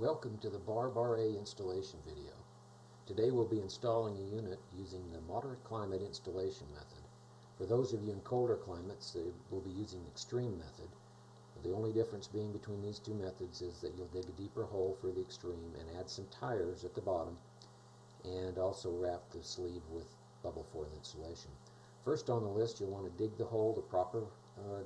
Welcome to the Bar A installation video. Today we'll be installing a unit using the moderate climate installation method. For those of you in colder climates, we'll be using the extreme method. The only difference being between these two methods is that you'll dig a deeper hole for the extreme and add some tires at the bottom, and also wrap the sleeve with bubble foil insulation. First on the list, you'll want to dig the hole the proper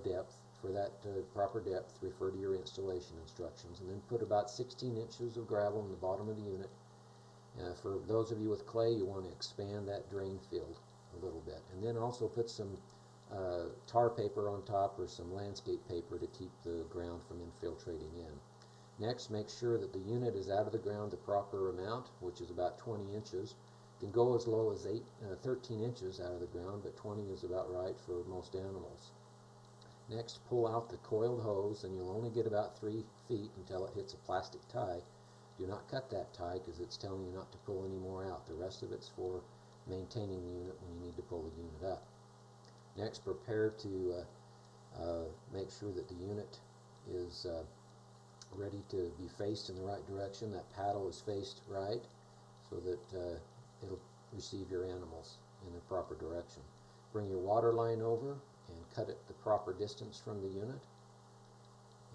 depth. For that proper depth, refer to your installation instructions, and then put about 16 inches of gravel in the bottom of the unit. For those of you with clay, you want to expand that drain field a little bit, and then also put some tar paper on top or some landscape paper to keep the ground from infiltrating in. Next, make sure that the unit is out of the ground the proper amount, which is about 20 inches. It can go as low as 13 inches out of the ground, but 20 is about right for most animals. Next, pull out the coiled hose, and you'll only get about 3 feet until it hits a plastic tie. Do not cut that tie because it's telling you not to pull any more out. The rest of it's for maintaining the unit when you need to pull the unit up. Next, prepare to make sure that the unit is ready to be faced in the right direction. That paddle is faced right so that it'll receive your animals in the proper direction. Bring your water line over and cut it the proper distance from the unit.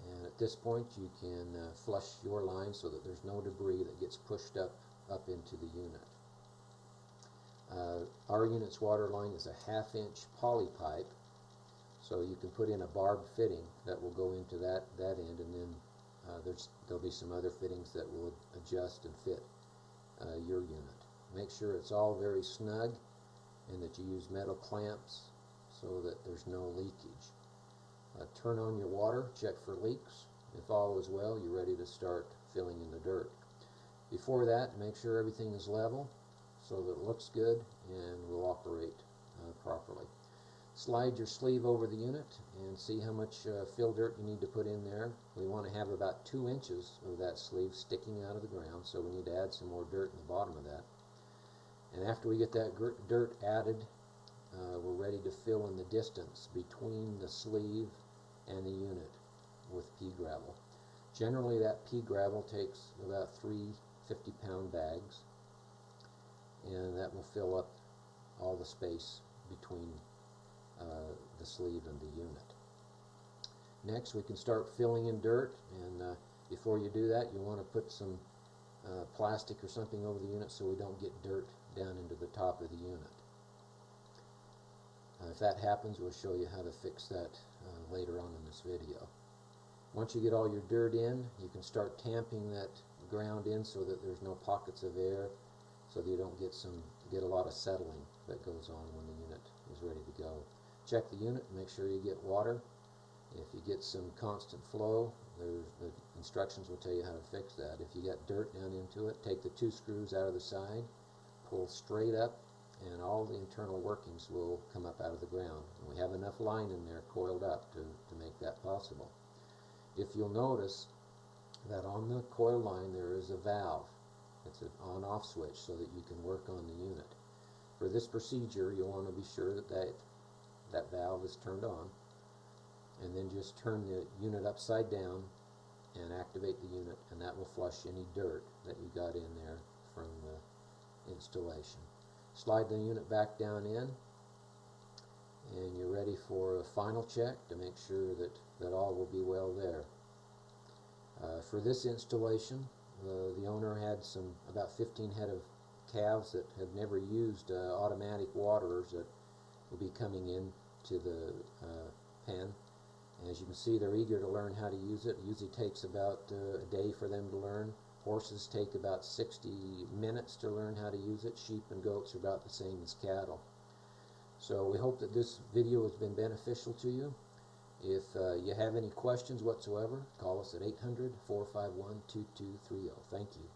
And at this point you can flush your line so that there's no debris that gets pushed up into the unit. Our unit's water line is a 1/2-inch poly pipe, so you can put in a barbed fitting that will go into that end, and then there'll be some other fittings that will adjust and fit your unit. Make sure it's all very snug and that you use metal clamps so that there's no leakage. Turn on your water, check for leaks. If all is well, you're ready to start filling in the dirt. Before that, make sure everything is level so that it looks good and will operate properly. Slide your sleeve over the unit and see how much fill dirt you need to put in there. We want to have about 2 inches of that sleeve sticking out of the ground, so we need to add some more dirt in the bottom of that. And after we get that dirt added, we're ready to fill in the distance between the sleeve and the unit with pea gravel. Generally, that pea gravel takes about 3 50-pound bags, and that will fill up all the space between the sleeve and the unit. Next, we can start filling in dirt, and before you do that, you want to put some plastic or something over the unit so we don't get dirt down into the top of the unit. If that happens, we'll show you how to fix that later on in this video. Once you get all your dirt in, you can start tamping that ground in so that there's no pockets of air, so that you don't get a lot of settling that goes on when the unit is ready to go. Check the unit and make sure you get water. If you get some constant flow, the instructions will tell you how to fix that. If you got dirt down into it, take the 2 screws out of the side, pull straight up, and all the internal workings will come up out of the ground. And we have enough line in there coiled up to make that possible. If you'll notice that on the coil line there is a valve. It's an on-off switch so that you can work on the unit. For this procedure, you'll want to be sure that valve is turned on, and then just turn the unit upside down and activate the unit, and that will flush any dirt that you got in there from the installation. Slide the unit back down in, and you're ready for a final check to make sure that all will be well there. For this installation, the owner had about 15 head of calves that have never used automatic waterers that will be coming in to the pen. As you can see, they're eager to learn how to use it. It usually takes about a day for them to learn. Horses take about 60 minutes to learn how to use it. Sheep and goats are about the same as cattle. So we hope that this video has been beneficial to you. If you have any questions whatsoever, call us at 800-451-2230. Thank you.